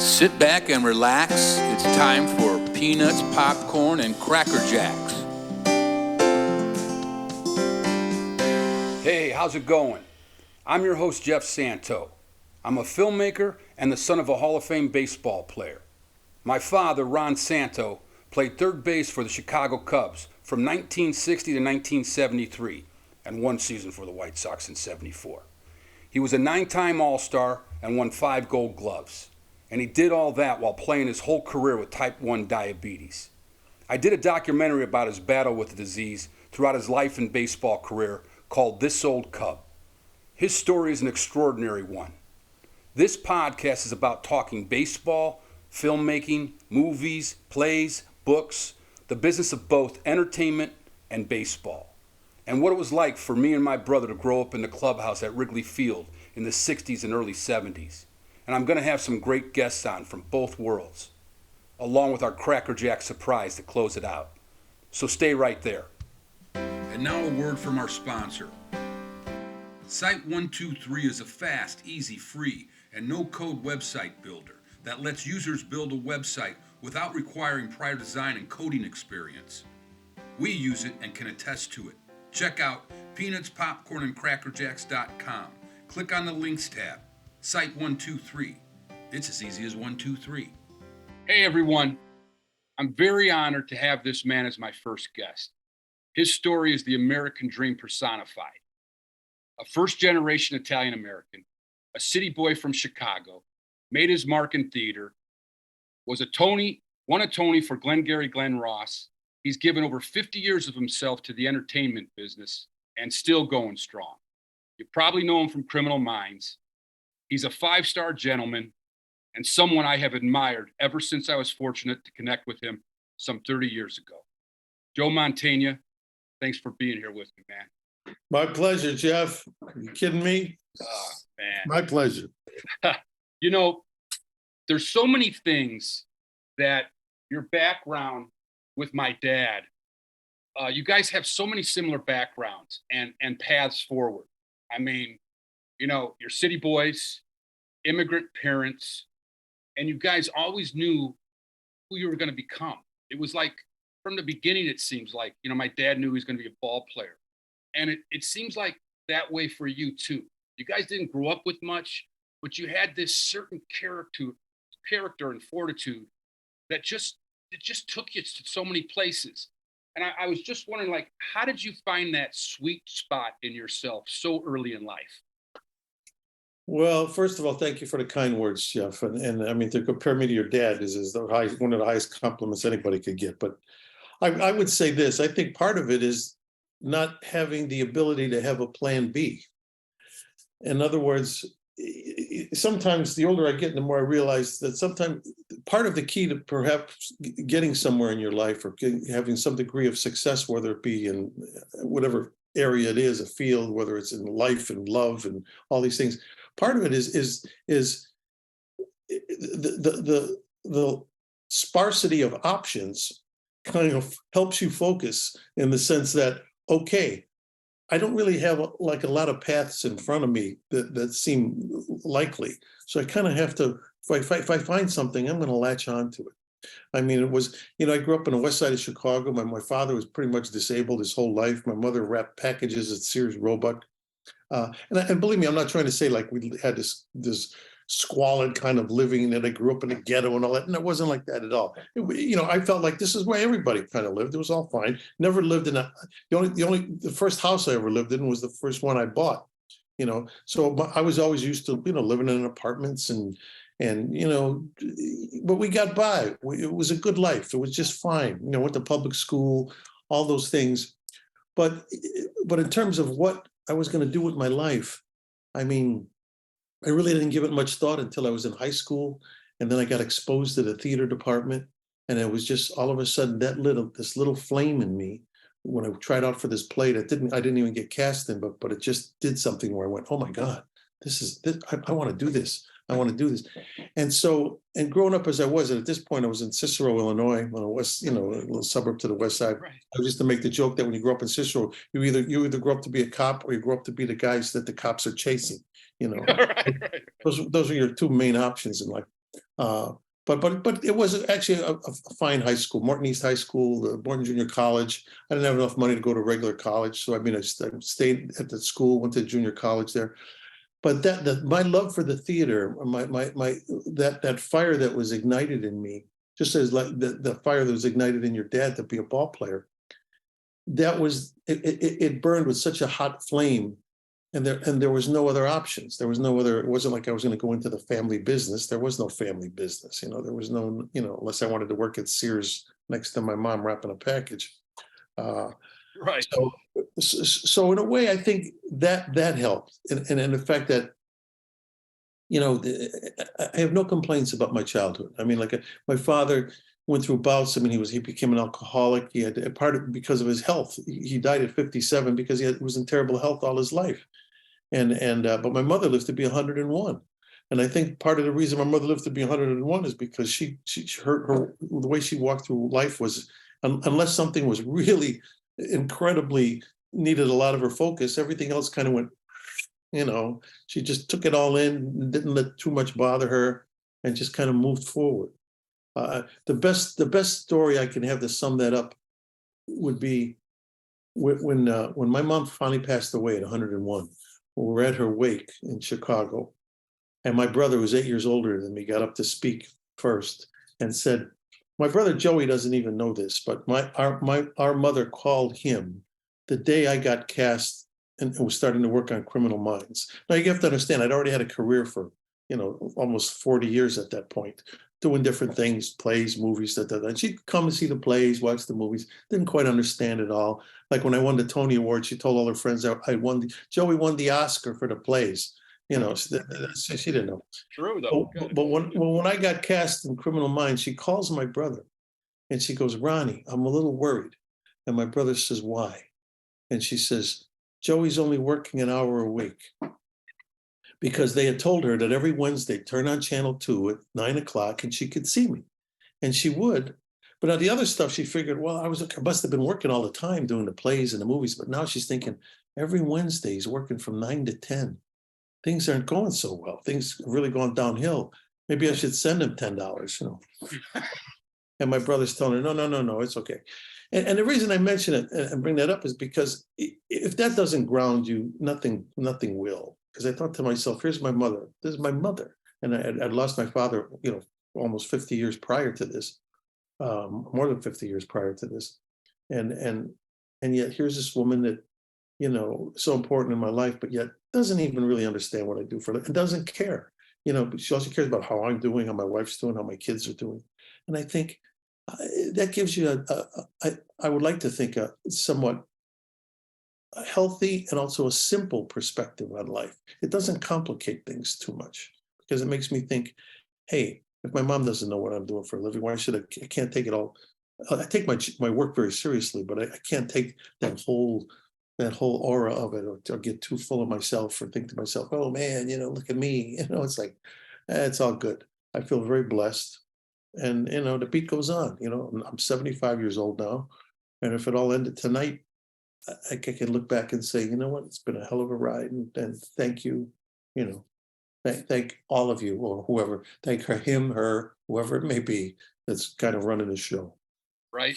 Sit back and relax. It's time for peanuts, popcorn, and crackerjacks. Hey, how's it going? I'm your host, Jeff Santo. I'm a filmmaker and the son of a Hall of Fame baseball player. My father, Ron Santo, played third base for the Chicago Cubs from 1960 to 1973 and one season for the White Sox in '74. He was a 9-time All-Star and won 5 Gold Gloves. And he did all that while playing his whole career with type 1 diabetes. I did a documentary about his battle with the disease throughout his life and baseball career called This Old Cub. His story is an extraordinary one. This podcast is about talking baseball, filmmaking, movies, plays, books, the business of both entertainment and baseball, and what it was like for me and my brother to grow up in the clubhouse at Wrigley Field in the 60s and early 70s. And I'm going to have some great guests on from both worlds, along with our Crackerjack surprise to close it out. So stay right there. And now a word from our sponsor. Site 123 is a fast, easy, free, and no-code website builder that lets users build a website without requiring prior design and coding experience. We use it and can attest to it. Check out peanutspopcornandcrackerjacks.com. Click on the links tab. Site 123. It's as easy as 123. Hey everyone, I'm very honored to have this man as my first guest. His story is the American dream personified. A first-generation Italian-American, a city boy from Chicago, made his mark in theater, won a Tony for Glengarry Glen Ross. He's given over 50 years of himself to the entertainment business and still going strong. You probably know him from Criminal Minds. He's a 5-star gentleman and someone I have admired ever since I was fortunate to connect with him some 30 years ago. Joe Mantegna, thanks for being here with me, man. My pleasure, Jeff. Are you kidding me? Oh, man. My pleasure. You know, there's so many things that your background with my dad, you guys have so many similar backgrounds and paths forward. I mean, you know, you're city boys, immigrant parents, and you guys always knew who you were going to become. It was like from the beginning, it seems like, you know, my dad knew he was going to be a ball player. And it seems like that way for you too. You guys didn't grow up with much, but you had this certain character and fortitude that just took you to so many places. And I was just wondering, like, how did you find that sweet spot in yourself so early in life? Well, first of all, thank you for the kind words, Jeff. And I mean, to compare me to your dad is one of the highest compliments anybody could get. But I would say this. I think part of it is not having the ability to have a plan B. In other words, sometimes the older I get, the more I realize that sometimes part of the key to perhaps getting somewhere in your life or having some degree of success, whether it be in whatever area it is, a field, whether it's in life and love and all these things, part of it is the sparsity of options kind of helps you focus in the sense that, okay, I don't really have like a lot of paths in front of me that seem likely. So I kind of have to, if I find something, I'm going to latch on to it. I mean, it was, you know, I grew up on the west side of Chicago. My father was pretty much disabled his whole life. My mother wrapped packages at Sears Roebuck. And believe me, I'm not trying to say like we had this squalid kind of living that I grew up in a ghetto and all that. And it wasn't like that at all. You know, I felt like this is where everybody kind of lived. It was all fine. Never lived in the first house I ever lived in was the first one I bought, you know. So I was always used to, you know, living in apartments and, you know, but we got by. It was a good life. It was just fine. You know, went to public school, all those things. But in terms of what I was going to do with my life, I mean, I really didn't give it much thought until I was in high school. And then I got exposed to the theater department. And it was just all of a sudden this little flame in me when I tried out for this play that I didn't even get cast in, but it just did something where I went, oh my God, I want to do this. I want to do this. And so, and growing up as I was, and at this point I was in Cicero, Illinois, on the west, you know, a little suburb to the west side. Right. I used to make the joke that when you grow up in Cicero, you either grow up to be a cop or you grow up to be the guys that the cops are chasing, you know. Right. Those are your two main options in life. But it was actually a fine high school, Morton East High School, Morton Junior College. I didn't have enough money to go to regular college, so I mean, I stayed at the school, went to junior college there. But my love for the theater, that fire that was ignited in me, just as like the fire that was ignited in your dad to be a ball player, it burned with such a hot flame, and there was no other options. There was no other. It wasn't like I was going to go into the family business. There was no family business. There was no, unless I wanted to work at Sears next to my mom wrapping a package. Right. So in a way, I think that helped, and the fact that I have no complaints about my childhood. I mean, like my father went through bouts. I mean, he became an alcoholic. He had part of because of his health. He died at 57 because he was in terrible health all his life. But my mother lived to be 101. And I think part of the reason my mother lived to be 101 is because her the way she walked through life was, unless something was really incredibly needed a lot of her focus, everything else kind of went, she just took it all in, didn't let too much bother her, and just kind of moved forward. The best story I can have to sum that up would be when my mom finally passed away at 101. We were at her wake in Chicago, and my brother, who was 8 years older than me, got up to speak first and said, "My brother Joey doesn't even know this, but our mother called him the day I got cast and was starting to work on Criminal Minds." Now you have to understand, I'd already had a career for almost 40 years at that point, doing different things, plays, movies, and she'd come and see the plays, watch the movies, didn't quite understand it all. Like when I won the Tony Award, she told all her friends Joey won the Oscar for the plays. She didn't know. True, though. But when I got cast in Criminal Minds, she calls my brother and she goes, "Ronnie, I'm a little worried." And my brother says, "Why?" And she says, "Joey's only working an hour a week." Because they had told her that every Wednesday, turn on channel 2 at 9 o'clock and she could see me. And she would. But on the other stuff, she figured, well, I must have been working all the time doing the plays and the movies. But now she's thinking, every Wednesday he's working from 9 to 10. Things aren't going so well. Things have really gone downhill. Maybe I should send him $10, And my brother's telling her, no, it's okay. And the reason I mention it and bring that up is because if that doesn't ground you, nothing will. Because I thought to myself, here's my mother. This is my mother. And I'd lost my father, almost 50 years prior to this, more than 50 years prior to this. And yet here's this woman that, so important in my life, but yet doesn't even really understand what I do for her and doesn't care. But she also cares about how I'm doing, how my wife's doing, how my kids are doing. And I think that gives you I would like to think a somewhat healthy and also a simple perspective on life. It doesn't complicate things too much because it makes me think, hey, if my mom doesn't know what I'm doing for a living, why should I can't take it all. I take my work very seriously, but I can't take that whole aura of it or get too full of myself or think to myself, oh man, look at me. It's like, it's all good. I feel very blessed. And, the beat goes on. I'm 75 years old now. And if it all ended tonight, I can look back and say, you know what, it's been a hell of a ride. And thank you, thank all of you or whoever, thank her, him, her, whoever it may be that's kind of running the show. Right.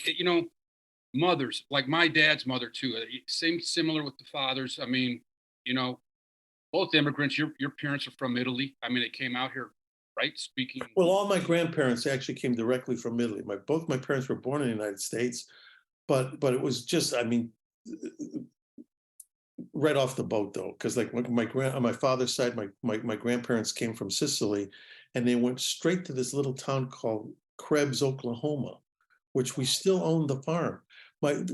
Mothers, like my dad's mother too, similar with the fathers. I mean, both immigrants, your parents are from Italy. I mean, they came out here, right? Speaking. Well, all my grandparents actually came directly from Italy. Both my parents were born in the United States, but it was just, I mean, right off the boat though, because like on my father's side, my grandparents came from Sicily, and they went straight to this little town called Krebs, Oklahoma, which we still own the farm,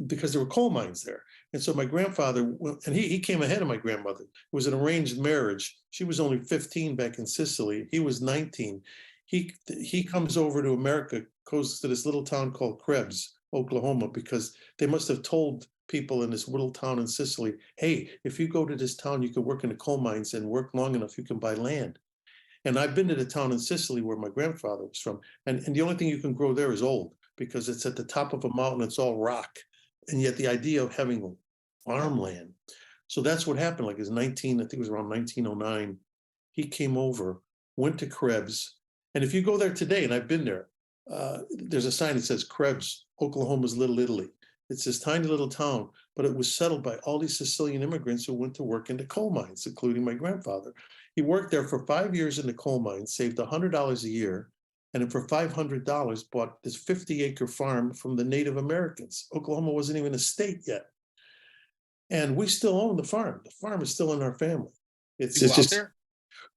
because there were coal mines there. And so my grandfather, and he came ahead of my grandmother. It was an arranged marriage. She was only 15 back in Sicily. He was 19. He comes over to America, goes to this little town called Krebs, Oklahoma, because they must have told people in this little town in Sicily, hey, if you go to this town, you can work in the coal mines and work long enough, you can buy land. And I've been to the town in Sicily where my grandfather was from. And the only thing you can grow there is old, because it's at the top of a mountain, it's all rock. And yet the idea of having farmland. So that's what happened. Like I think it was around 1909. He came over, went to Krebs, And if you go there today, and I've been there, there's a sign that says Krebs, Oklahoma's Little Italy. It's this tiny little town, but it was settled by all these Sicilian immigrants who went to work in the coal mines, including my grandfather. He worked there for 5 years in the coal mines, saved $100 a year, and then for $500 bought this 50-acre farm from the Native Americans. Oklahoma wasn't even a state yet. And we still own the farm. The farm is still in our family. It's out there?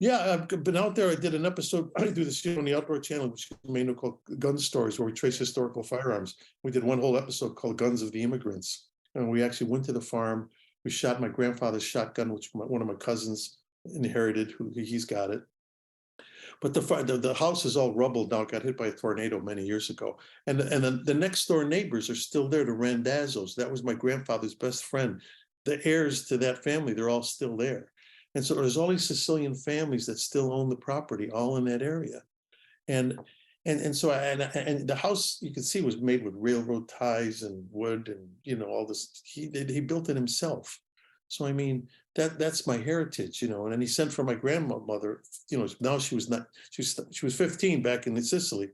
Yeah, I've been out there. I did an episode. I do this on the Outdoor Channel, which is made called Gun Stories, where we trace historical firearms. We did one whole episode called Guns of the Immigrants. And we actually went to the farm. We shot my grandfather's shotgun, which one of my cousins inherited, he's got it. But the house is all rubble now. It got hit by a tornado many years ago. And the next door neighbors are still there, the Randazzos. That was my grandfather's best friend. The heirs to that family, they're all still there. And so there's all these Sicilian families that still own the property, all in that area. And so the house, you can see, was made with railroad ties and wood and, all this. He built it himself. So, I mean, that's my heritage, and then he sent for my grandmother, now she was 15 back in Sicily.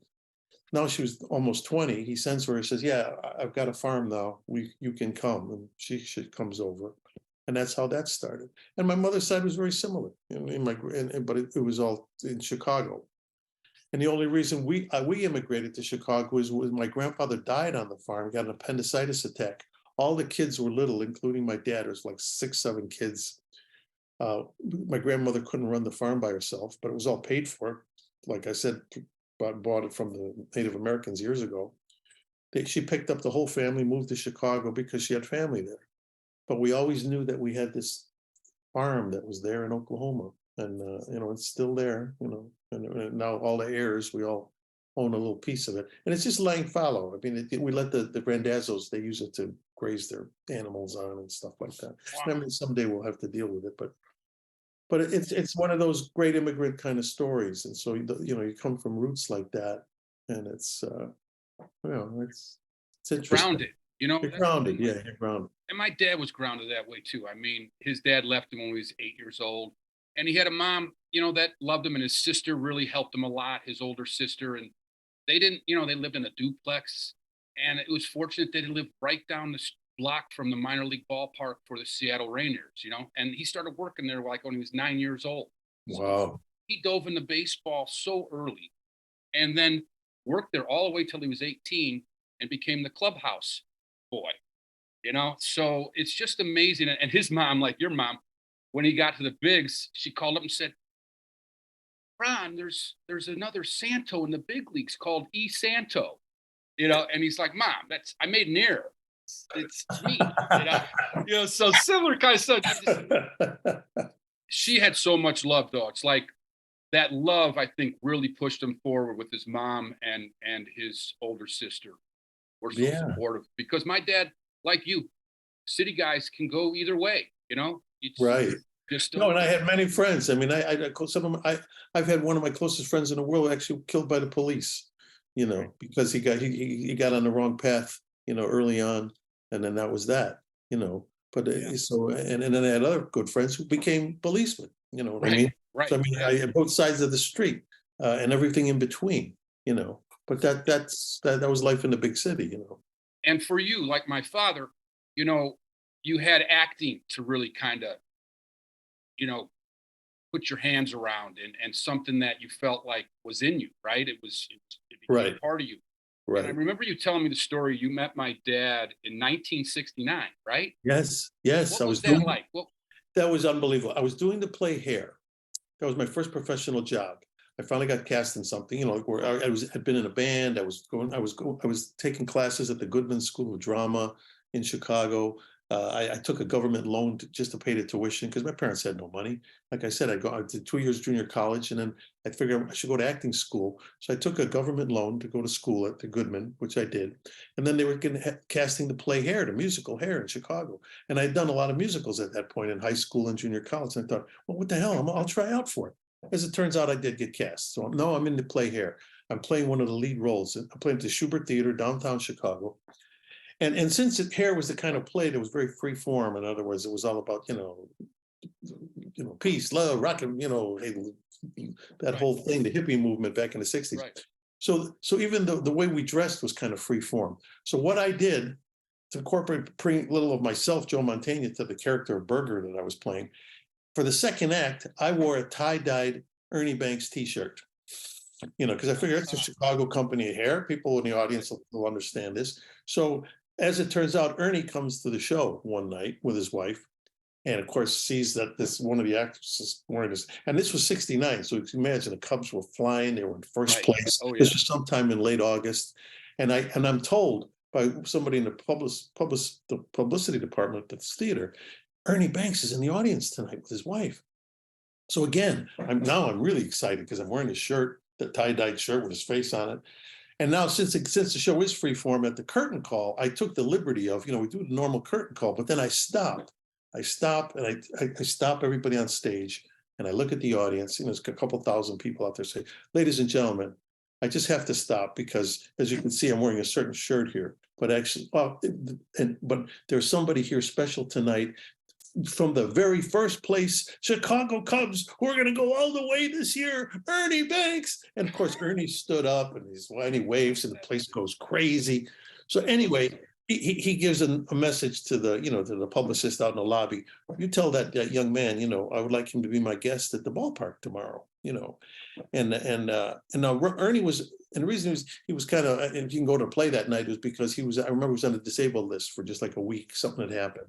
Now she was almost 20. He sends her, he says, yeah, I've got a farm now. You can come. And she comes over. And that's how that started. And my mother's side was very similar, but it was all in Chicago. And the only reason we immigrated to Chicago was my grandfather died on the farm, got an appendicitis attack. All the kids were little, including my dad. It was like 6, 7 kids. My grandmother couldn't run the farm by herself, but it was all paid for. Like I said, bought it from the Native Americans years ago. She picked up the whole family, moved to Chicago because she had family there. But we always knew that we had this farm that was there in Oklahoma, and it's still there. And now all the heirs, we all own a little piece of it, and it's just laying fallow. I mean, we let the Randazzos, they use it to graze their animals on and stuff like that. Wow. I mean, someday we'll have to deal with it, but it's one of those great immigrant kind of stories, and so you come from roots like that, and it's interesting. Grounded. You're grounded, yeah, you're grounded. And my dad was grounded that way too. I mean, his dad left him when he was 8 years old. And he had a mom, that loved him, and his sister really helped him a lot, his older sister. And they didn't, they lived in a duplex. And it was fortunate that he lived right down the block from the minor league ballpark for the Seattle Rangers, And he started working there like when he was 9 years old. Wow. So he dove into baseball so early, and then worked there all the way till he was 18 and became the clubhouse boy, so it's just amazing. And his mom, like your mom, when he got to the bigs, she called up and said, Ron, there's another Santo in the big leagues called E. Santo, and he's like, Mom, I made an error. It's me, so similar kind of stuff. She had so much love, though. It's like that love, I think, really pushed him forward with his mom and his older sister. Were so supportive, because my dad, like you, city guys can go either way, Right. Just and I had many friends. I mean, I've had one of my closest friends in the world actually killed by the police, because he got on the wrong path, early on, and then that was that, But so and then I had other good friends who became policemen. You know what I mean? Right. So, I mean, I had both sides of the street and everything in between. But that was life in the big city. And for you, like my father, you had acting to really kind of, put your hands around, and something that you felt like was in you, right? It became right. part of you. Right. And I remember you telling me the story. You met my dad in 1969, right? Yes. What was that like? Well, that was unbelievable. I was doing the play Hair. That was my first professional job. I finally got cast in something, where I had been in a band. I was taking classes at the Goodman School of Drama in Chicago. I took a government loan just to pay the tuition because my parents had no money. Like I said, I did 2 years junior college, and then I figured I should go to acting school. So I took a government loan to go to school at the Goodman, which I did. And then they were casting the play Hair, the musical Hair in Chicago. And I'd done a lot of musicals at that point in high school and junior college. And I thought, well, what the hell? I'll try out for it. As it turns out, I did get cast. So no, I'm in the play Hair. I'm playing one of the lead roles. I'm playing at the Schubert Theater, downtown Chicago. And since Hair was the kind of play that was very free form, in other words, it was all about, peace, love, rock, and that whole thing, the hippie movement back in the 60s. Right. So even the way we dressed was kind of free form. So what I did to incorporate little of myself, Joe Mantegna, to the character of Burger that I was playing, for the second act, I wore a tie-dyed Ernie Banks t-shirt. Because I figured it's a Chicago company of hair. People in the audience will understand this. So as it turns out, Ernie comes to the show one night with his wife, and of course sees that this one of the actresses wearing this. And this was '69, so you can imagine the Cubs were flying. They were in first place. Oh, yeah. This was sometime in late August, and I'm told by somebody in the publicity department at this theater, Ernie Banks is in the audience tonight with his wife. So again, I'm really excited because I'm wearing a shirt, the tie-dyed shirt with his face on it. And now since the show is free form, at the curtain call, I took the liberty of, we do the normal curtain call, but then I stopped. I stop and I stop everybody on stage and I look at the audience. There's a couple thousand people out there say, ladies and gentlemen, I just have to stop because, as you can see, I'm wearing a certain shirt here. But actually, but there's somebody here special tonight from the very first place, Chicago Cubs, we're going to go all the way this year, Ernie Banks. And of course, Ernie stood up and he waves and the place goes crazy. So anyway, he gives a message to the publicist out in the lobby. You tell that young man, I would like him to be my guest at the ballpark tomorrow, and now Ernie was, and the reason he was kind of, and he can go to play that night was because I remember he was on the disabled list for just like a week, something had happened.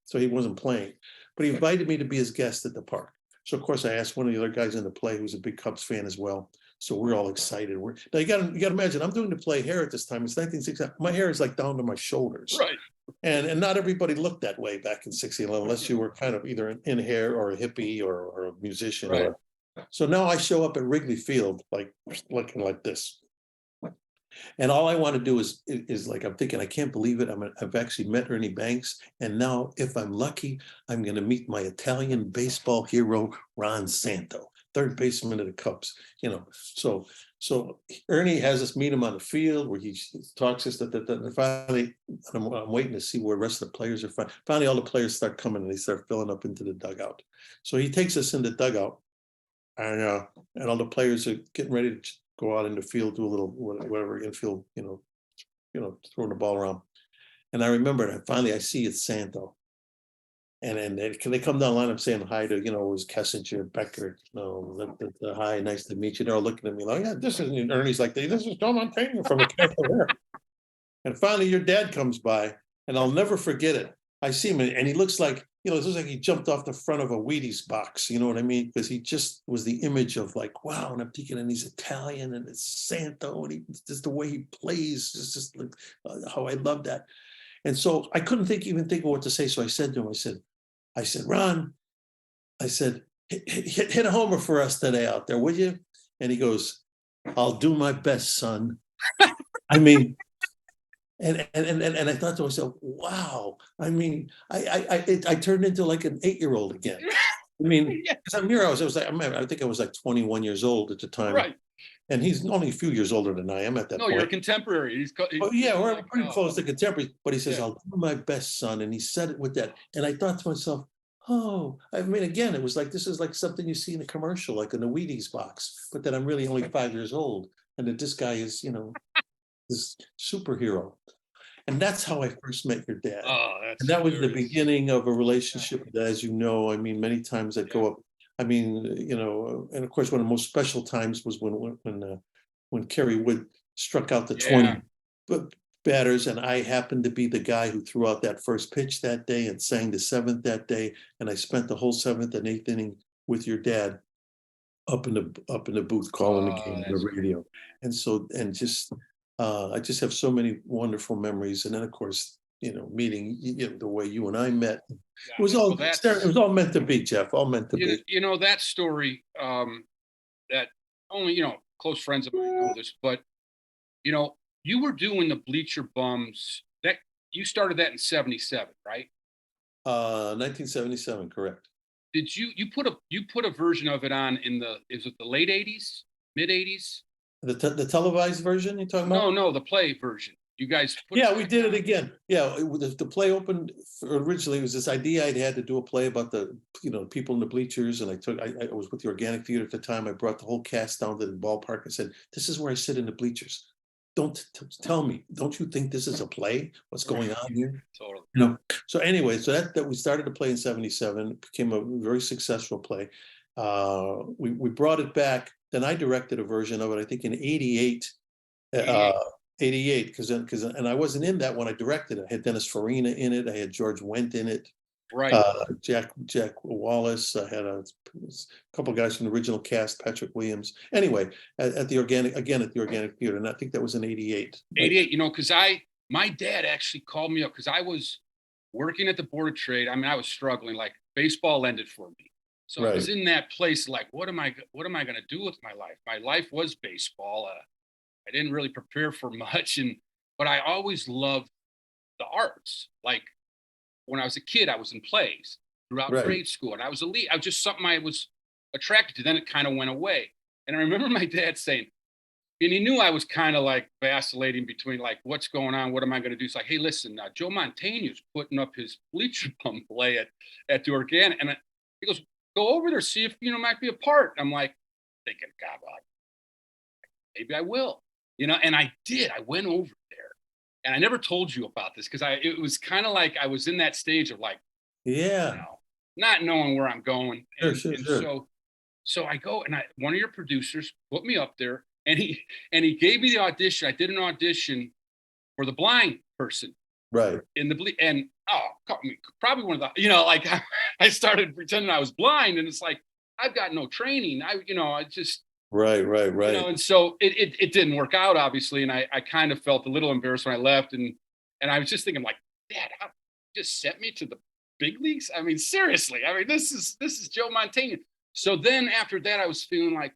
So he wasn't playing, but he invited me to be his guest at the park. So of course I asked one of the other guys in the play who's a big Cubs fan as well. So we're all excited. Now you got to imagine, I'm doing the play hair at this time. It's 1960. My hair is like down to my shoulders. Right. And not everybody looked that way back in 1960, unless you were kind of either in hair or a hippie or a musician. Right. So now I show up at Wrigley Field like looking like this. And all I want to do is like, I'm thinking, I can't believe it. I've actually met Ernie Banks. And now if I'm lucky, I'm going to meet my Italian baseball hero, Ron Santo, third baseman of the Cubs, So Ernie has us meet him on the field where he talks us and finally, I'm waiting to see where the rest of the players are. Finally, all the players start coming and they start filling up into the dugout. So he takes us in the dugout and all the players are getting ready to go out in the field, do a little whatever infield, throwing the ball around. And I remember that finally I see it's Santo. And they come down the line, I'm saying hi to, it was Kessinger, Becker, hi, nice to meet you. They're all looking at me like, yeah, this isn't Ernie's like, this is Joe Mantegna from the Careful Hair. And finally your dad comes by and I'll never forget it. I see him and he looks like, it looks like he jumped off the front of a Wheaties box, you know what I mean? Because he just was the image of like, wow, and I'm thinking, and he's Italian and it's Santo, and just the way he plays, just like how I love that. And so I couldn't even think of what to say. So I said to him, I said, Ron, I said, hit a homer for us today out there, would you? And he goes, I'll do my best, son. I mean, and I thought to myself, wow. I mean, I turned into like an 8-year-old again. I mean, because I'm here, I think I was like 21 years old at the time. Right. And he's only a few years older than I am at that point. No, you're a contemporary. He's yeah, we're pretty close to contemporary. But he says, I'll do my best, son. And he said it with that. And I thought to myself, oh, I mean, again, it was like, this is like something you see in a commercial, like in a Wheaties box, but that I'm really only 5 years old. And that this guy is, this superhero. And that's how I first met your dad. Oh, and that was the beginning of a relationship that, as you know, I mean, many times I'd go up. I mean, and of course, one of the most special times was when Kerry Wood struck out the 20 batters, and I happened to be the guy who threw out that first pitch that day and sang the 7th that day, and I spent the whole 7th and 8th inning with your dad up in the booth calling the game on the radio, and I just have so many wonderful memories, and then of course, meeting the way you and I met. It was all meant to be, Jeff. All meant to be. That story. That only close friends of mine know this, but you were doing the Bleacher Bums. That you started that in '77, right? 1977, correct. Did you put a version of it on is it the late '80s, mid '80s? The televised version you're talking about? No, the play version. You guys put Yeah, we did it again. Yeah, the play opened originally. It was this idea I'd had to do a play about the people in the bleachers, and I was with the Organic Theater at the time. I brought the whole cast down to the ballpark and said, "This is where I sit in the bleachers. Don't tell me. Don't you think this is a play? What's going on here?" Totally. So anyway, so that we started to play in '77. It became a very successful play. We brought it back. Then I directed a version of it, I think in '88. 88, because I wasn't in that when I directed it. I had Dennis Farina in it. I had George Wendt in it. Right. Jack Wallace. I had a couple guys from the original cast, Patrick Williams. Anyway, at the Organic Theater, and I think that was in '88. 88, because my dad actually called me up because I was working at the Board of Trade. I mean, I was struggling, like baseball ended for me. So I was in that place, like, what am I going to do with my life? My life was baseball. I didn't really prepare for much, but I always loved the arts. Like when I was a kid, I was in plays throughout grade school, and I was elite. I was just something I was attracted to. Then it kind of went away. And I remember my dad saying, and he knew I was kind of like vacillating between like, what's going on? What am I going to do? It's like, hey, listen, Joe Mantegna is putting up his bleacher bum play at the Organic. And he goes, go over there, see if, might be a part. I'm like thinking, God, maybe I will. And I did. I went over there, and I never told you about this because it was kind of like I was in that stage of like, not knowing where I'm going. Sure. So I go, and one of your producers put me up there, and he gave me the audition. I did an audition for the blind person, right? And probably one of the, like I started pretending I was blind, and it's like I've got no training. I just. Right. And so it didn't work out, obviously. And I kind of felt a little embarrassed when I left. And I was just thinking, like, Dad, how you just sent me to the big leagues? I mean, seriously. I mean, this is Joe Mantegna. So then after that, I was feeling like,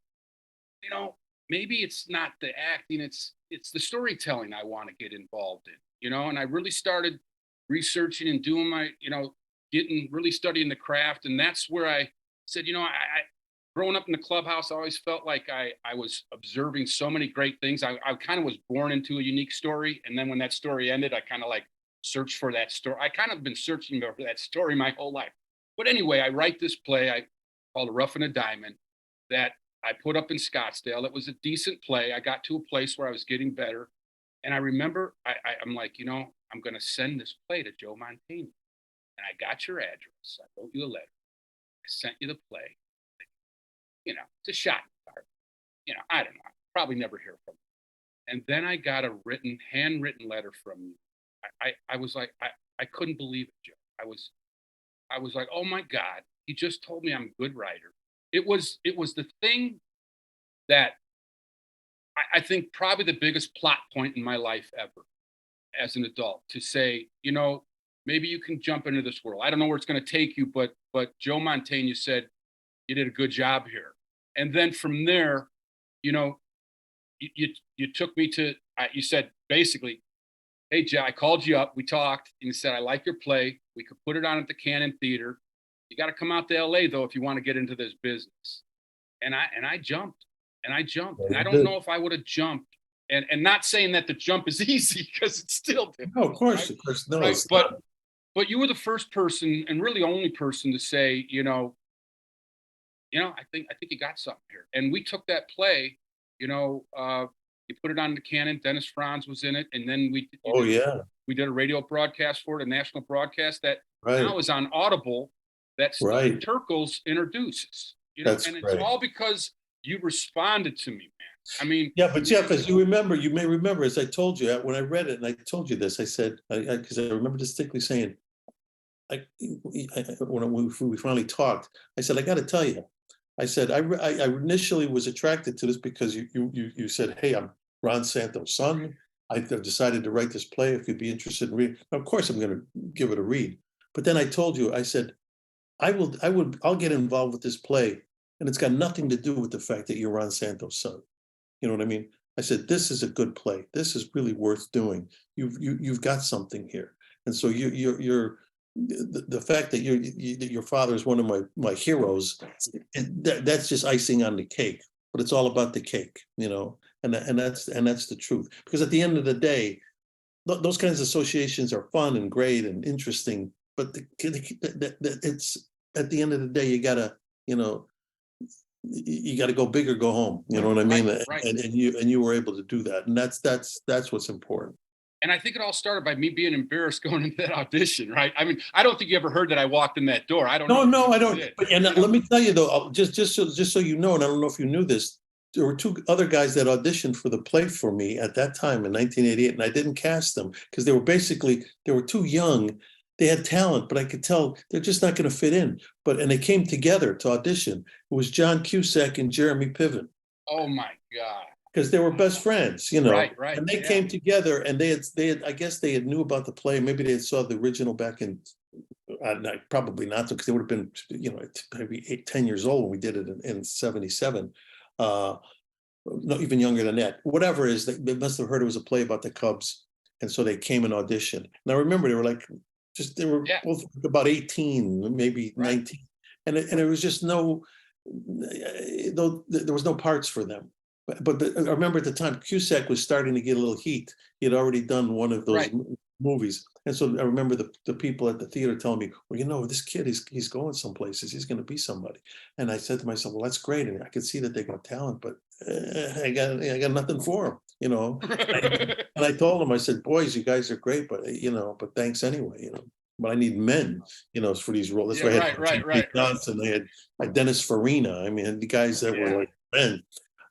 maybe it's not the acting, it's the storytelling I want to get involved in, and I really started researching and doing my, really studying the craft. And that's where I said, I growing up in the clubhouse, I always felt like I was observing so many great things. I kind of was born into a unique story. And then when that story ended, I kind of like searched for that story. I kind of been searching for that story my whole life. But anyway, I write this play called A Rough and a Diamond that I put up in Scottsdale. It was a decent play. I got to a place where I was getting better. And I remember I'm like, I'm going to send this play to Joe Mantegna. And I got your address. I wrote you a letter. I sent you the play. It's a shot in the dark. I don't know. I'll probably never hear from you. And then I got a handwritten letter from you. I was like, I couldn't believe it, Joe. I was like, oh my God, he just told me I'm a good writer. It was the thing that I think probably the biggest plot point in my life ever as an adult, to say, maybe you can jump into this world. I don't know where it's going to take you, but Joe Mantegna said, you did a good job here. And then from there, you took me to, you said basically, hey, Joe, I called you up, we talked, and you said, I like your play. We could put it on at the Cannon Theater. You got to come out to LA though, if you want to get into this business. And I jumped, and I don't know if I would have jumped. And not saying that the jump is easy, because it's still difficult. No, of course, right? of course. No, right? But you were the first person, and really only person, to say, I think you got something here. And we took that play, you put it on the Cannon. Dennis Franz was in it, and then we did a radio broadcast for it, a national broadcast that now is on Audible. That Steve Turkles introduces, That's and it's all because you responded to me, man. I mean, yeah, but Jeff, as you may remember, as I told you when I read it, and I told you this, I said, because I remember distinctly saying, when we finally talked, I said, I got to tell you. I said, I initially was attracted to this because you said, hey, I'm Ron Santo's son. I've decided to write this play. If you'd be interested in reading, of course I'm going to give it a read. But then I told you, I said, I'll get involved with this play, and it's got nothing to do with the fact that you're Ron Santo's son. You know what I mean? I said, this is a good play. This is really worth doing. You've got something here, and so you're. The fact that your father is one of my heroes, that's just icing on the cake. But it's all about the cake, and that's the truth. Because at the end of the day, those kinds of associations are fun and great and interesting, but it's at the end of the day, you gotta, you got to go big or go home. You know what I mean? Right. And you were able to do that, and that's what's important. And I think it all started by me being embarrassed going into that audition, right? I mean, I don't think you ever heard that I walked in that door. I don't know. No, I don't. Did, But let me tell you though, just so you know, and I don't know if you knew this, there were two other guys that auditioned for the play for me at that time in 1988, and I didn't cast them because they were too young. They had talent, but I could tell they're just not going to fit in. And they came together to audition. It was John Cusack and Jeremy Piven. Oh my God. Because they were best friends, Right. And they came together, and they had, I guess they had knew about the play. Maybe they had saw the original back in, probably not, because they would have been, maybe 10 years old when we did it in 77. No, even younger than that. Whatever it is, they must have heard it was a play about the Cubs, and so they came and auditioned. And I remember they were both about 18, maybe 19, and it was just there was no parts for them. But I remember at the time Cusack was starting to get a little heat. He had already done one of those movies, and so I remember the people at the theater telling me, "Well, this kid he's going some places. He's going to be somebody." And I said to myself, "Well, that's great." And I could see that they got talent, but I got nothing for him, And I told them, I said, "Boys, you guys are great, but but thanks anyway, But I need men, for these roles." That's why I had Jake Johnson. They had Dennis Farina. I mean, the guys that were like men.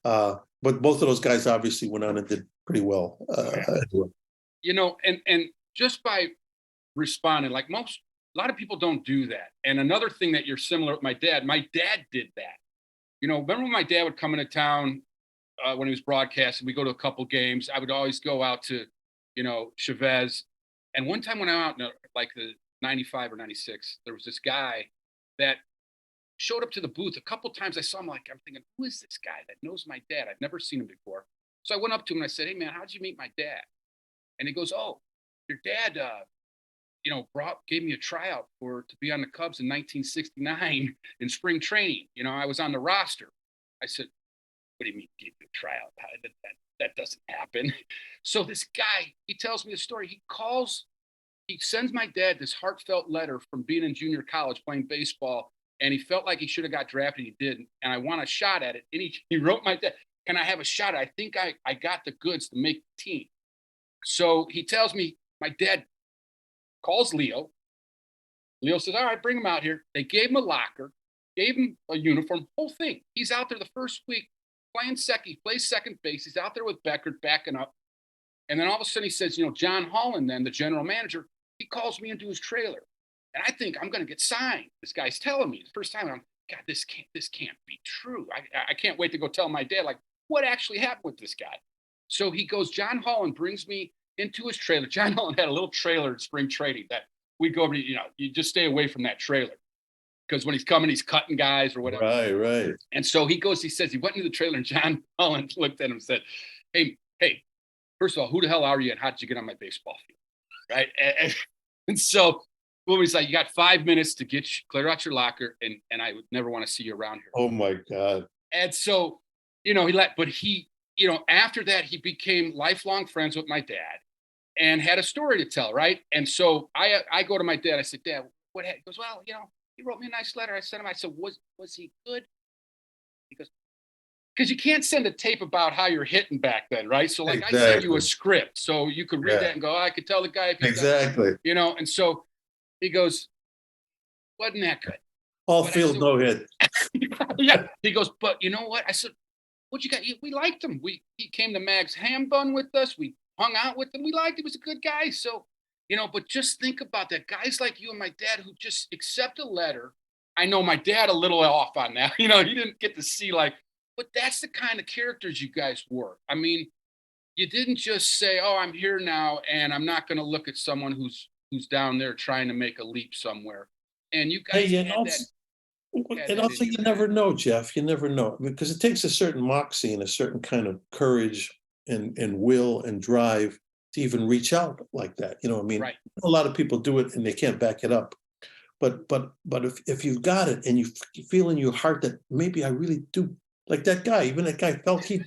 But both of those guys obviously went on and did pretty well. And just by responding, like a lot of people don't do that. And another thing that you're similar with my dad did that. Remember when my dad would come into town when he was broadcasting, we go to a couple games. I would always go out to, Chavez. And one time when I went out in like the 95 or 96, there was this guy that showed up to the booth a couple times. I saw him, I'm thinking, who is this guy that knows my dad? I've never seen him before. So I went up to him and I said, "Hey man, how'd you meet my dad?" And he goes, "Oh, your dad, gave me a tryout to be on the Cubs in 1969 in spring training. I was on the roster." I said, "What do you mean gave you a tryout? That doesn't happen." So this guy, he tells me a story. He sends my dad this heartfelt letter from being in junior college playing baseball. And he felt like he should have got drafted. He didn't. And I want a shot at it. And he wrote my dad, "Can I have a shot? I think I got the goods to make the team." So he tells me, my dad calls Leo. Leo says, "All right, bring him out here." They gave him a locker, gave him a uniform, whole thing. He's out there the first week playing second. He plays second base. He's out there with Beckert backing up. And then all of a sudden he says, John Holland, then the general manager, he calls me into his trailer. And I think I'm going to get signed. This guy's telling me the first time. I'm, God, this can't be true. I can't wait to go tell my dad, what actually happened with this guy. So he goes, John Holland brings me into his trailer. John Holland had a little trailer at spring training that we'd go over to, you just stay away from that trailer. Because when he's coming, he's cutting guys or whatever. Right. And so he says he went into the trailer and John Holland looked at him and said, hey, first of all, who the hell are you and how did you get on my baseball field? Right. And so he's like, "You got 5 minutes to clear out your locker, and I would never want to see you around here." Oh my God. And so, after that, he became lifelong friends with my dad and had a story to tell, right? And so I go to my dad, I said, "Dad, what happened?" He goes, "Well, he wrote me a nice letter." I said, was he good? He goes, because you can't send a tape about how you're hitting back then, right? So exactly. I sent you a script so you could read that and go, "Oh, I could tell the guy." If exactly. And so he goes, "Wasn't that good?" All field, no hit. Yeah. He goes, "But you know what?" I said, "What you got?" We liked him. He came to Mag's Ham Bun with us. We hung out with him. We liked him. He was a good guy. So, but just think about that. Guys like you and my dad who just accept a letter. I know my dad a little off on that. He didn't get to see but that's the kind of characters you guys were. I mean, you didn't just say, "Oh, I'm here now and I'm not going to look at someone who's down there trying to make a leap somewhere." And you guys you never know, Jeff. You never know, because it takes a certain moxie and a certain kind of courage and will and drive to even reach out like that. Right. A lot of people do it and they can't back it up. But if you've got it and you feel in your heart that maybe I really do Like that guy, even that guy felt he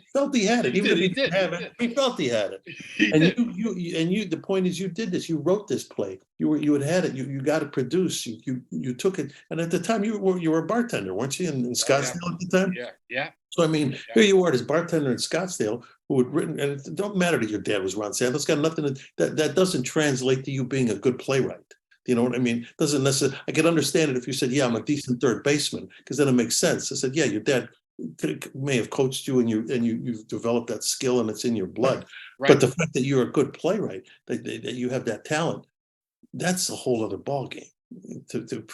had it, He even did, if he he didn't did, have he it, did. he felt he had it. He And did. you, the point is, you did this. You wrote this play. You had it. You got it produced. You took it. And at the time, you were a bartender, weren't you, in Scottsdale at the time? Yeah. So I mean, Yeah. here you are, this bartender in Scottsdale who had written, and it don't matter that your dad was Ron Santo. It's got nothing that doesn't translate to you being a good playwright. You know what I mean? Doesn't necessarily. I could understand it if you said, "Yeah, I'm a decent third baseman," because then it makes sense. I said, "Yeah, your dad may have coached you, and you've developed that skill, and it's in your blood." Right. But the fact that you're a good playwright, that you have that talent, that's a whole other ballgame. To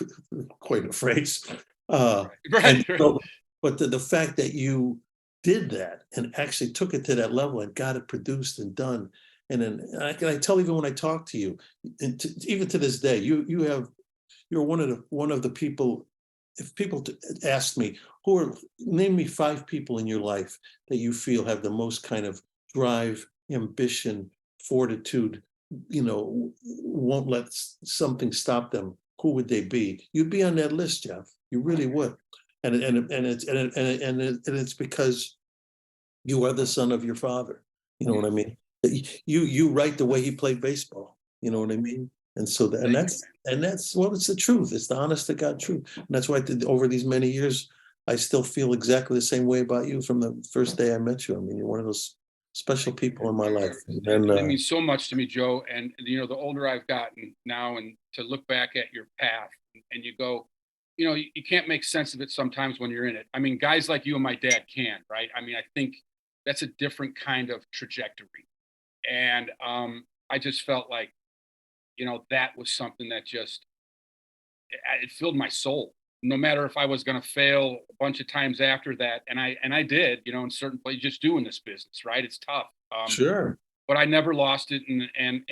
coin a phrase, and Right. so, but the fact that you did that and actually took it to that level and got it produced and done, and then I tell, even when I talk to you, and even to this day, you're one of the people. If people ask me, name me 5 people in your life that you feel have the most kind of drive, ambition, fortitude, won't let something stop them, who would they be? You'd be on that list, Jeff. You really would. And it's because you are the son of your father. You know what I mean? You write the way he played baseball. You know what I mean? And so that's well, it's the truth. It's the honest to God truth. And that's why over these many years, I still feel exactly the same way about you from the first day I met you. I mean, you're one of those special people in my life. And It means so much to me, Joe. And the older I've gotten now, and to look back at your path, and you go, you can't make sense of it sometimes when you're in it. I mean, guys like you and my dad can, right? I mean, I think that's a different kind of trajectory. And I just felt like, that was something that just it filled my soul. No matter if I was going to fail a bunch of times after that, and I did, in certain places, just doing this business, right? It's tough. sure. But I never lost it. And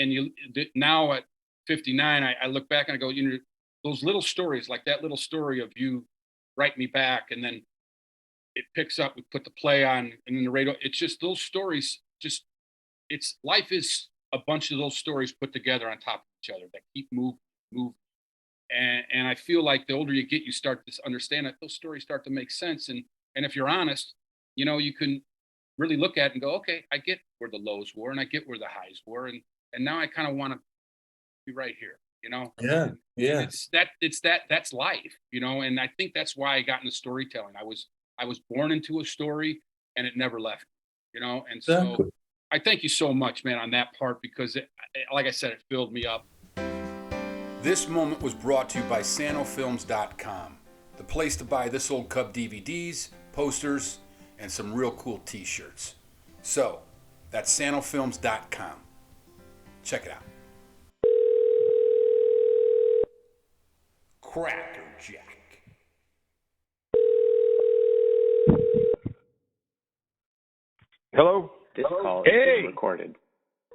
now at 59, I look back and I go, those little stories, like that little story of you write me back, and then it picks up. We put the play on, and then the radio. It's just those stories. Just it's life is a bunch of those stories put together on top of each other that keep moving. And I feel like the older you get, you start to understand that those stories start to make sense. And if you're honest, you can really look at it and go, okay, I get where the lows were, and I get where the highs were, and now I kind of want to be right here, Yeah. Yeah. That's life, and I think that's why I got into storytelling. I was born into a story, and it never left, and so Exactly. I thank you so much, man, on that part, because like I said, it filled me up. This moment was brought to you by SantoFilms.com, the place to buy This Old Cub DVDs, posters, and some real cool t-shirts. So, that's SantoFilms.com. Check it out. Crackerjack. Hello? This call is Hey! being recorded.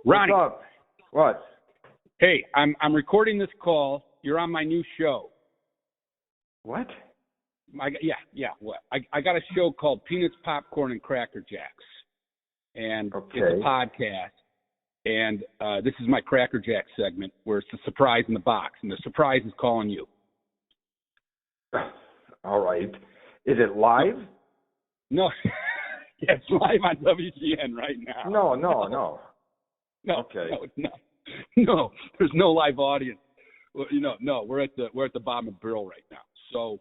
Ronnie. What's up? What? Hey, I'm recording this call. You're on my new show. What? What? I got a show called Peanuts, Popcorn, and Crackerjacks. And Okay. It's a podcast. And this is my Crackerjack segment where it's the surprise in the box. And the surprise is calling you. All right. Is it live? No. Yeah, it's live on WGN right now. No. No, Okay. no, it's not. No, there's no live audience. Well, no, we're at the bottom of the barrel right now. So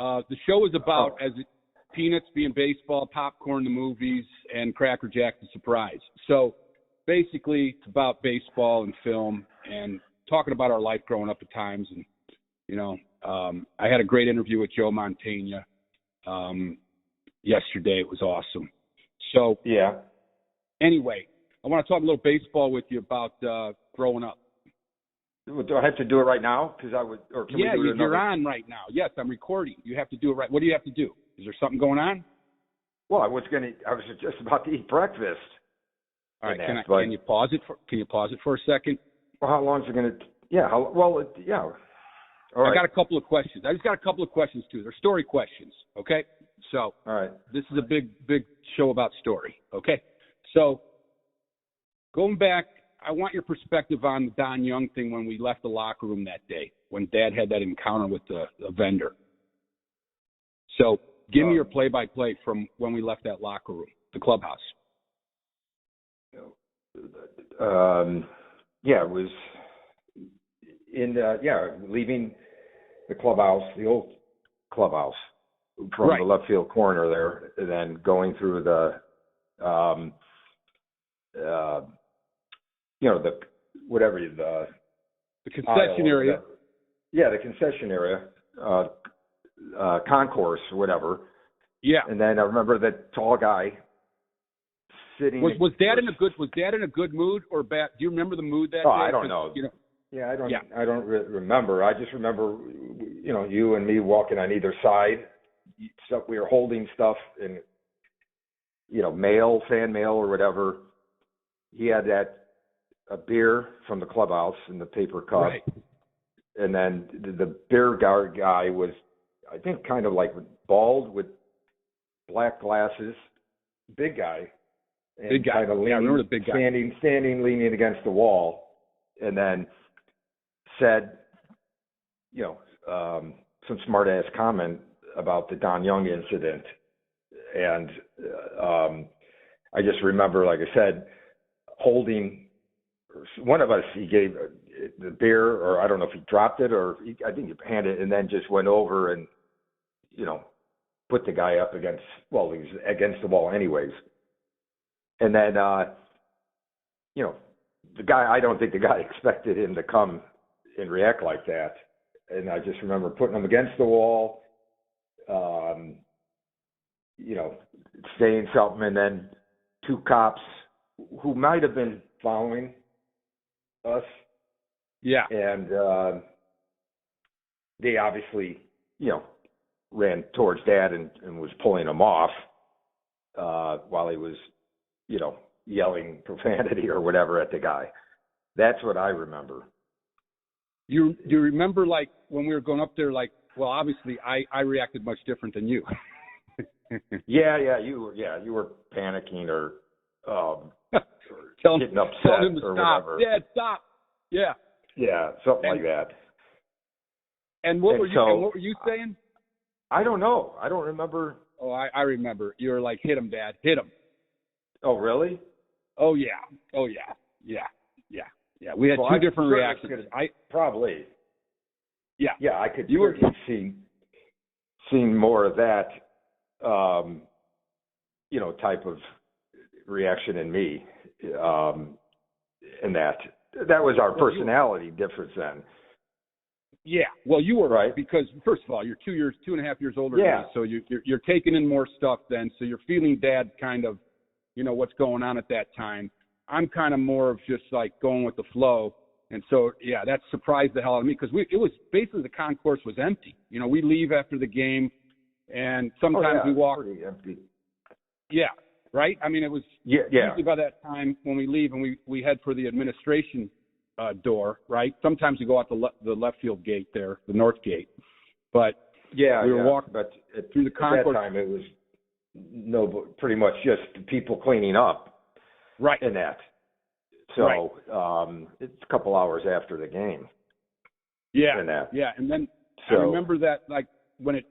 the show is about Peanuts being baseball, popcorn the movies, and Crackerjack the surprise. So basically, it's about baseball and film and talking about our life growing up at times. And I had a great interview with Joe Mantegna yesterday. It was awesome. So Yeah. anyway, I want to talk a little baseball with you about growing up. Do I have to do it right now? Because can we do it You're on right now. Yes, I'm recording. You have to do it right. What do you have to do? Is there something going on? Well, I was just about to eat breakfast. All right. Can you pause it for a second? Well, how long is it going to? Yeah. All right. I got a couple of questions. I just got a couple of questions too. They're story questions. Okay. So all right. This is a big show about story. Okay. So going back, I want your perspective on the Don Young thing when we left the locker room that day, when Dad had that encounter with the vendor. So give me your play-by-play from when we left that locker room, the clubhouse. It was leaving the clubhouse, the old clubhouse, from Right. the left field corner there, and then going through the, The concession area. Yeah, the concession area, concourse or whatever. Yeah. And then I remember that tall guy sitting. Was Dad in a good mood or bad? Do you remember the mood that day? I don't know. Yeah, I don't remember. I just remember, you and me walking on either side. Stuff we were holding stuff in, mail, fan mail or whatever. He had a beer from the clubhouse in the paper cup. Right. And then the beer guy was, I think, kind of like bald with black glasses, big guy. And big guy. Kind of leaning, I remember the big guy. Standing, leaning against the wall, and then said, some smart ass comment about the Don Young incident. And I just remember, like I said, holding one of us, he gave the beer, or I don't know if he dropped it, or I think he handed it, and then just went over and, put the guy up against, he was against the wall anyways. And then, the guy, I don't think the guy expected him to come and react like that. And I just remember putting him against the wall, saying something, and then two cops who might have been following us. Yeah. And they obviously, ran towards Dad and was pulling him off while he was, yelling profanity or whatever at the guy. That's what I remember. Do you remember, like, when we were going up there, like, well, obviously I reacted much different than you. You were panicking or telling getting upset telling him to or stop. whatever. Dad, stop. Yeah. Yeah, something like that. And what were you saying? I don't know. I don't remember. Oh, I remember. You were like, hit him, Dad. Hit him. Oh, really? Oh, yeah. Oh, yeah. Yeah. Yeah. Yeah. We had two different reactions. Probably. Yeah. Yeah, I could You seen more of that, type of reaction in me, and that was our personality difference then. Yeah. Well, you were right because first of all, you're 2.5 years older than me, so you're taking in more stuff then. So you're feeling Dad kind of, what's going on at that time. I'm kind of more of just like going with the flow. And so, yeah, that surprised the hell out of me because it was basically the concourse was empty. We leave after the game and sometimes we walk. Pretty empty. Yeah. Right. I mean, it was usually by that time when we leave and we head for the administration door, right? Sometimes we go out the left field gate there, the north gate. But we were walking through the concourse. At that time, it was pretty much just people cleaning up, right? In that. So it's a couple hours after the game. Yeah, in that. Yeah, and then I remember that like when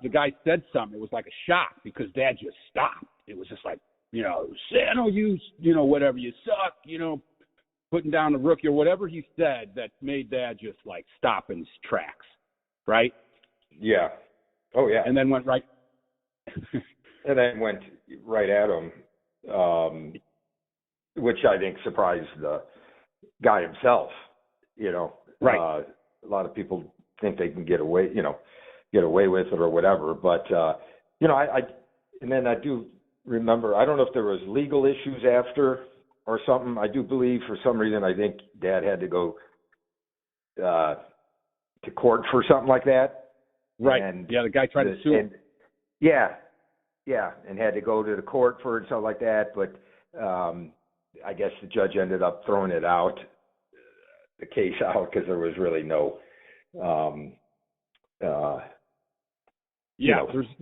the guy said something, it was like a shock because Dad just stopped. It was just like, Santo, you whatever, you suck, putting down the rookie or whatever he said that made Dad just like stop in his tracks, right? Yeah. Oh yeah. And then went right. And then went right at him, which I think surprised the guy himself. Right. A lot of people think they can get away with it or whatever, but and then I do remember. I don't know if there was legal issues after or something. I do believe for some reason I think Dad had to go to court for something like that. Right. And the guy tried to sue him. And had to go to the court for it, something like that. But I guess the judge ended up throwing the case out because there was really no, there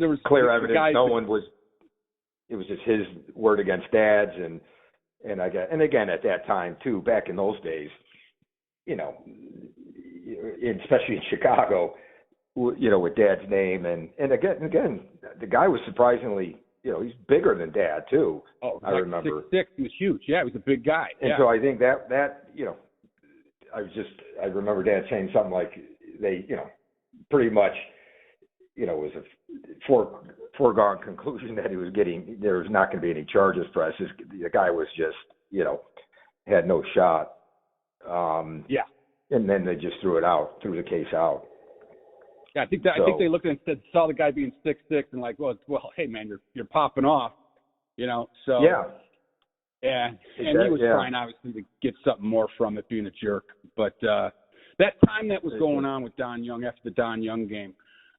was clear evidence. It was just his word against Dad's, and I guess, and again at that time too, back in those days, especially in Chicago, with Dad's name, and again, the guy was surprisingly, he's bigger than Dad too. Oh, I remember 6'6", he was huge. Yeah, he was a big guy. And so I think that I remember Dad saying something like they, pretty much, was a foregone conclusion that there was not going to be any charges pressed. The guy was just, had no shot. Yeah. And then they just threw the case out. Yeah, I think they looked and saw the guy being 6'6" and like, well, hey man, you're popping off, So yeah, and he was trying obviously to get something more from it, being a jerk. But that time that was going on with Don Young after the Don Young game,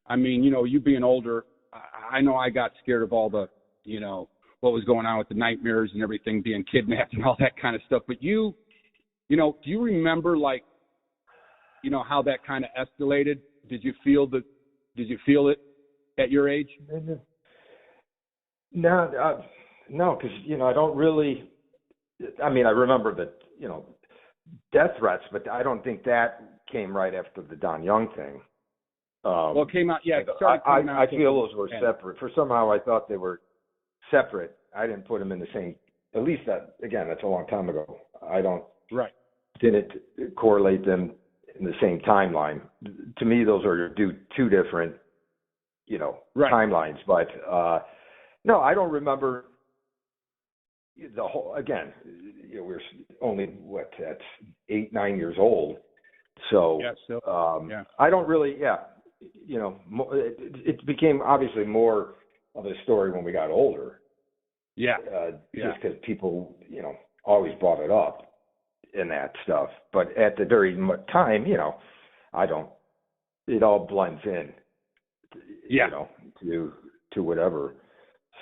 I mean, you being older, I know I got scared of all the, what was going on with the nightmares and everything, being kidnapped and all that kind of stuff. But do you remember how that kind of escalated? Did you feel it at your age? No, because I don't really. I mean, I remember that death threats, but I don't think that came right after the Don Young thing. Well, it came out. Yeah, it started coming out. I feel those were separate. For somehow I thought they were separate. I didn't put them in the same. At least that's a long time ago. I don't. Right. Didn't correlate them in the same timeline. To me, those are two different, right. timelines. But no, I don't remember the whole. Again, we're only that's 8-9 years old, so I don't really. Yeah, it became obviously more of a story when we got older. Yeah, just because people, always brought it up. In that stuff, but at the very time, I don't. It all blends in, to whatever.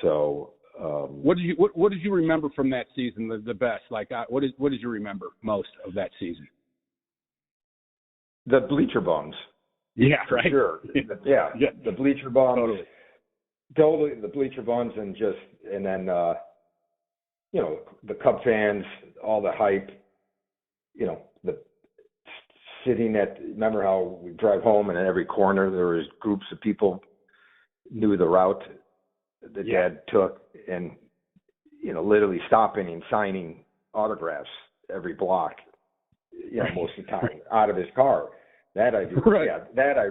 So, what did you remember from that season the best? Like, what did you remember most of that season? The bleacher bums. Yeah, for right. Sure. Yeah, the bleacher bums. Totally, the bleacher bums, and then the Cub fans, all the hype. The sitting remember how we drive home and in every corner there was groups of people knew the route that Dad took, and, literally stopping and signing autographs every block, most of the time out of his car. That I do. Right. Yeah,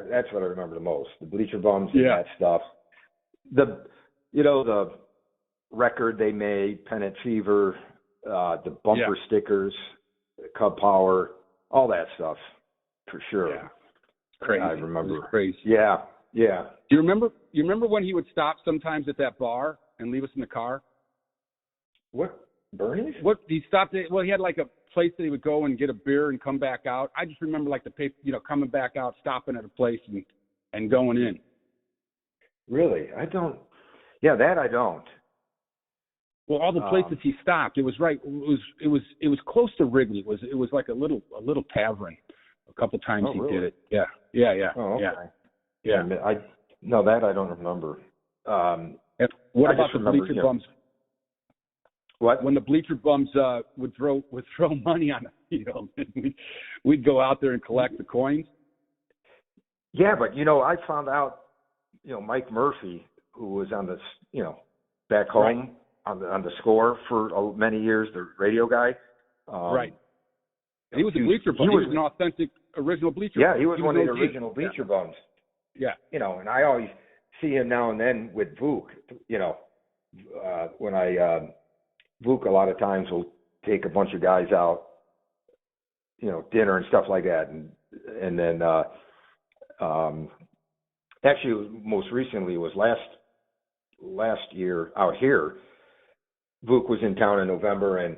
that's what I remember the most. The bleacher bums and that stuff. The record they made, Pennant Fever, the bumper stickers, Cub Power, all that stuff, for sure. Yeah. Crazy. I remember. It was crazy. Yeah. Do you remember when he would stop sometimes at that bar and leave us in the car? What, Bernie's? What he stopped at? Well, he had like a place that he would go and get a beer and come back out. I just remember like coming back out, stopping at a place and going in. Really? I don't. Yeah, that I don't. Well, all the places he stopped, it was right. It was close to Wrigley. It was like a little tavern. A couple times he really? did it. Yeah. Oh, okay. Yeah. That I don't remember. And what about the bleacher bums? What? When the bleacher bums would throw money on the field, we'd go out there and collect the coins. Yeah, but I found out, Mike Murphy, who was on the, back home. Right. On the score for many years, the radio guy. Right. He was a bleacher bum. He was an authentic original bleacher bum. Yeah, he was one of the original bleacher bums. Yeah. And I always see him now and then with Vuk. When Vuk a lot of times will take a bunch of guys out, dinner and stuff like that. And then actually most recently was last year out here. Vuk was in town in November and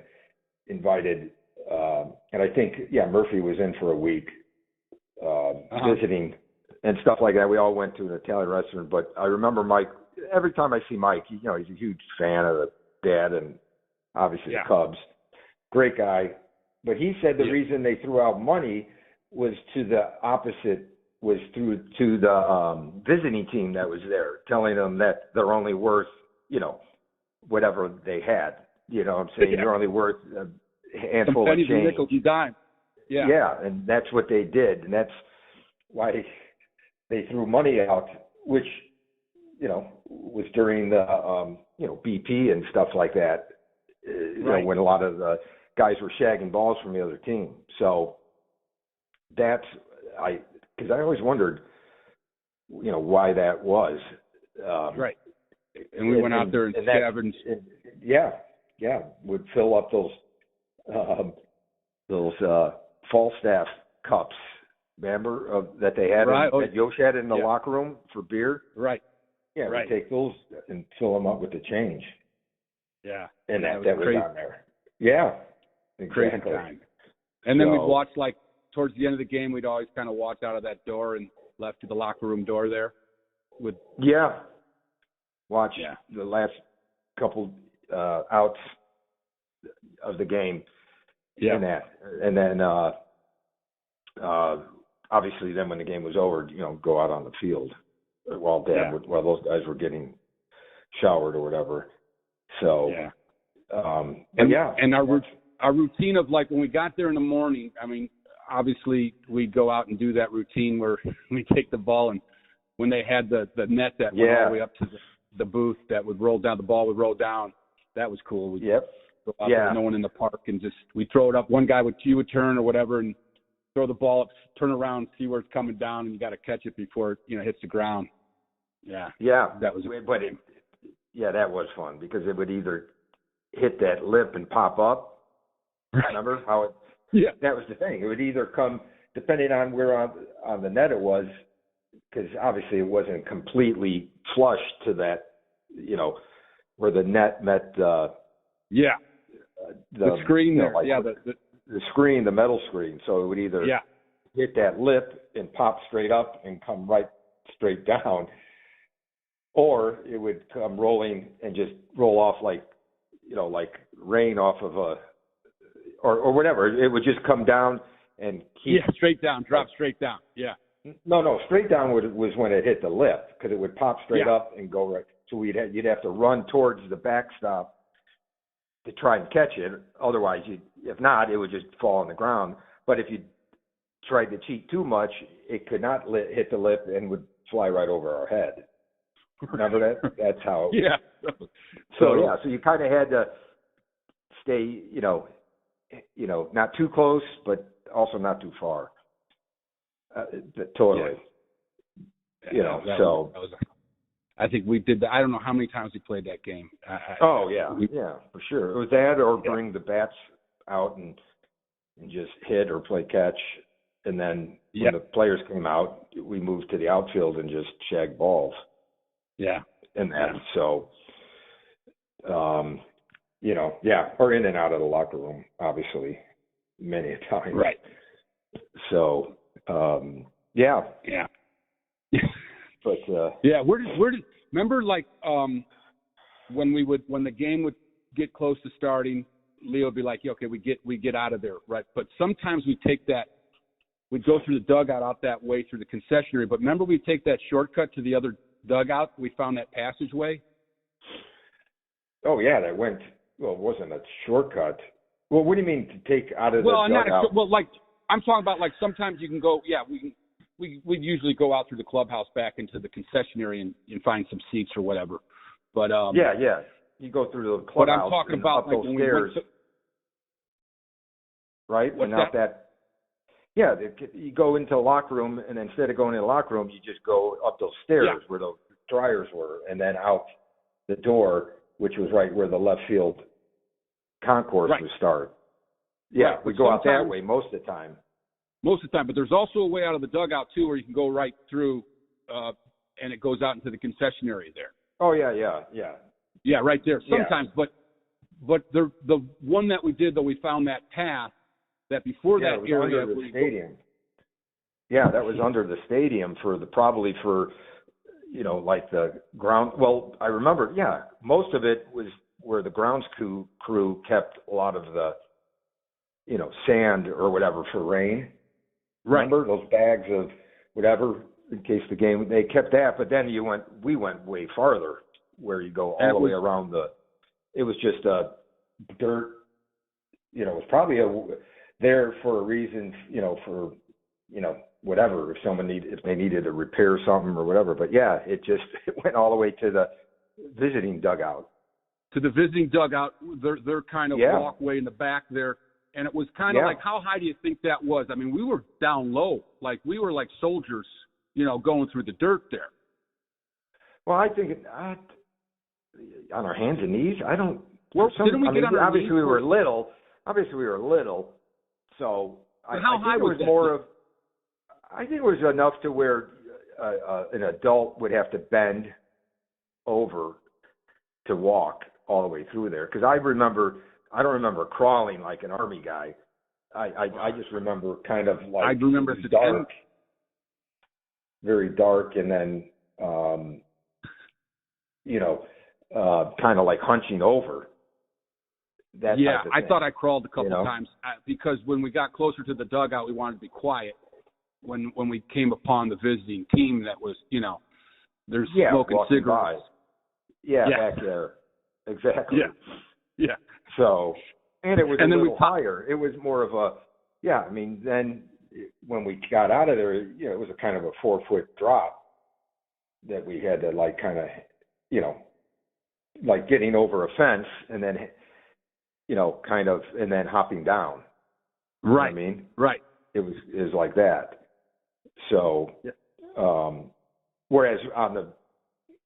invited, and I think, Murphy was in for a week visiting and stuff like that. We all went to an Italian restaurant, but I remember Mike, every time I see Mike, he's a huge fan of the Dad and obviously the Cubs. Great guy. But he said the reason they threw out money was to the opposite, was to the visiting team that was there, telling them that they're only worth, whatever they had. What I'm saying? You're only worth a handful of change. Nickels, you dime. Yeah. Yeah, and that's what they did. And that's why they threw money out, which, was during the, BP and stuff like that, when a lot of the guys were shagging balls from the other team. So because I always wondered, why that was. Right. And we went out there and scavenged. Would fill up those Falstaff cups, remember, that they had that Yosh had in the locker room for beer? Right. Yeah, we take those and fill them up with the change. Yeah. And that was on there. Yeah. Exactly. Crazy time. And then we'd watch, like, towards the end of the game, we'd always kind of walk out of that door and left to the locker room door there. Watch the last couple outs of the game. Yeah. And that. And then, obviously, then when the game was over, go out on the field while those guys were getting showered or whatever. So, and our routine of, like, when we got there in the morning, I mean, obviously we'd go out and do that routine where we take the ball, and when they had the net that went all the way up to the booth that would roll down, the ball would roll down. That was cool. We'd go out there with no one in the park and we'd throw it up. One guy would turn or whatever and throw the ball up, turn around, see where it's coming down, and you got to catch it before it, hits the ground. Yeah. Yeah. That was that was fun because it would either hit that lip and pop up. Right. Remember how it? Yeah. That was the thing. It would either come, depending on where on the net it was, because obviously it wasn't completely flush to that, where the net met the screen there. The screen, the metal screen. So it would either hit that lip and pop straight up and come right straight down, or it would come rolling and just roll off like rain off of or whatever. It would just come down and keep straight down, drop straight down. Yeah. No, straight down was when it hit the lip, because it would pop straight up and go right. So you'd have to run towards the backstop to try and catch it. Otherwise, if not, it would just fall on the ground. But if you tried to cheat too much, it could not hit the lip and would fly right over our head. Remember that? That's how. So you kind of had to stay, not too close, but also not too far. Totally. I think we did that. I don't know how many times we played that game. For sure. It was that, or bring the bats out and just hit or play catch, and then when the players came out, we moved to the outfield and just shag balls. Yeah. And that, so, or in and out of the locker room, obviously, many a time. Right. So, But where did remember, like, when the game would get close to starting, Leo would be like, okay, we get out of there, right? But sometimes we'd go through the dugout out that way through the concessionary. But remember, we'd take that shortcut to the other dugout. We found that passageway. Oh yeah, that went. Well, it wasn't a shortcut. Well, what do you mean to take out of the dugout? Like I'm talking about, like, sometimes you can go. Yeah, we'd usually go out through the clubhouse back into the concessionary and find some seats or whatever. But you go through the clubhouse. But I'm talking about, like, those stairs, right? What's and out that? Yeah, you go into the locker room, and instead of going in the locker room, you just go up those stairs where the dryers were, and then out the door, which was right where the left field concourse would start. Yeah, we go out that way most of the time. But there's also a way out of the dugout too, where you can go right through, and it goes out into the concessionary there. Oh yeah. Yeah, right there. Sometimes, but the one that we did, though, we found that path that before that area under the stadium. That was under the stadium probably for like the ground. Well, I remember. Yeah, most of it was where the grounds crew kept a lot of the sand or whatever for rain. Right. Remember those bags of whatever in case the game, they kept that, but then we went way farther where you go all the way around it was just a dirt, it was probably there for a reason, whatever, if they needed to repair something or whatever. But yeah, it went all the way to the visiting dugout. To the visiting dugout, their kind of walkway in the back there. And it was kind of like, how high do you think that was? I mean, we were down low. Like, we were like soldiers, going through the dirt there. Well, I think on our hands and knees, I don't. Well, didn't we get on our obviously knees? we were little. Obviously we were little. So how high was it more of? I think it was enough to where an adult would have to bend over to walk all the way through there. Because I don't remember crawling like an Army guy. I just remember kind of like, I remember it's dark, very dark, and then kind of like hunching over. That yeah, type of I thing. thought I crawled a couple times because when we got closer to the dugout, we wanted to be quiet. When we came upon the visiting team, that was they're smoking cigarettes. Back there, exactly. Yeah. So, and it was a little higher. It was more of a then when we got out of there, it was a kind of a 4-foot drop that we had to like kind of like getting over a fence and then and then hopping down. Right. You know what I mean? Right. It was like that. So, whereas on the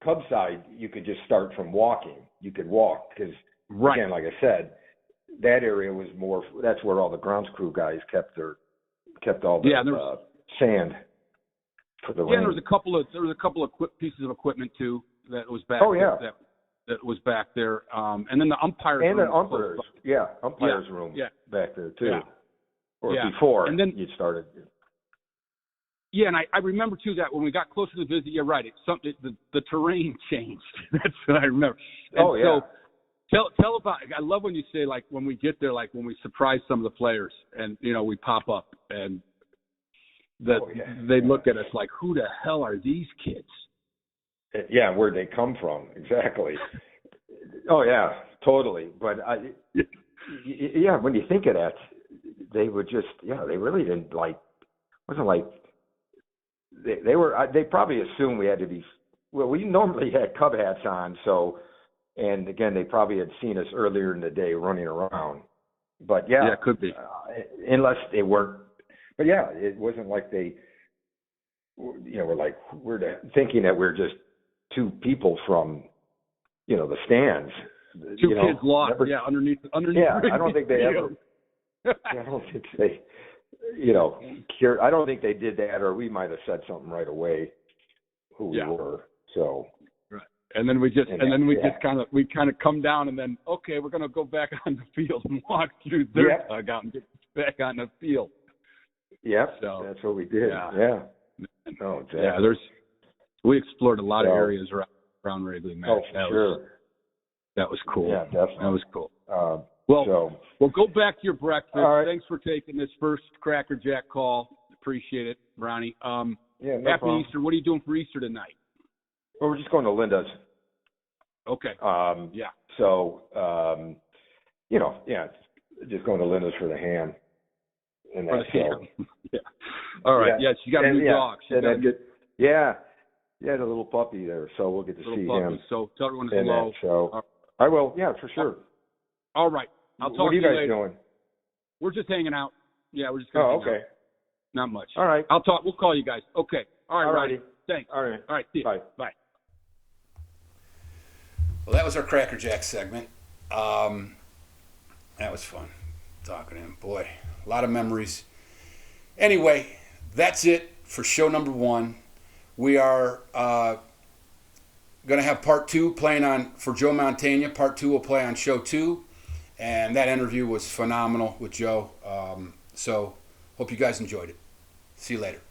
Cub side, you could just start from walking. You could walk because, again, like I said, that area was more. That's where all the grounds crew guys kept all the sand for the rain. Yeah, there was a couple of pieces of equipment too that was back. That was back there, and then the umpires and room the umpires room back there too, or before and then you started. Yeah, and I remember too that when we got closer to the visit, you're right. The terrain changed. That's what I remember. And so tell about. I love when you say like when we get there, like when we surprise some of the players, and we pop up and they look at us like, who the hell are these kids? Yeah, where'd they come from? Exactly. Oh yeah, totally. But when you think of that, they would just they really didn't like. Wasn't like they probably assumed we had to be. Well, we normally had Cub hats on, so and again they probably had seen us earlier in the day running around. But it could be unless they weren't. But it wasn't like they. We're like thinking that we're just two people from, the stands. Two kids lost, underneath. Yeah, I don't think they ever. I don't think they, I don't think they did that, or we might have said something right away who we were. So. Right. And then we just kind of come down, and then we're gonna go back on the field and walk through their dugout and get back on the field. Yep. So, that's what we did. Yeah. Oh, exactly. Yeah, we explored a lot of areas around Wrigley, man. Oh, for sure. That was cool. Yeah, definitely. That was cool. Well, go back to your breakfast. All right. Thanks for taking this first Crackerjack call. Appreciate it, Ronnie. No happy problem. Easter. What are you doing for Easter tonight? Well, we're just going to Linda's. Okay. So, just going to Linda's for the ham. And that's yeah. All right. Yeah, she got a new dog. The little puppy there. So we'll get to see him. So tell everyone hello. So I will. Yeah, for sure. All right. I'll talk to you later. What are you guys doing? We're just hanging out. Yeah, we're just going to hang out. Not much. All right. We'll call you guys. Okay. All right, Ronnie. Thanks. All right. All right. See you. Bye. Bye. Well, that was our Crackerjack segment. That was fun talking to him. Boy, a lot of memories. Anyway, that's it for show number 1. We are going to have part 2 playing for Joe Mantegna. Part 2 will play on show 2. And that interview was phenomenal with Joe. So hope you guys enjoyed it. See you later.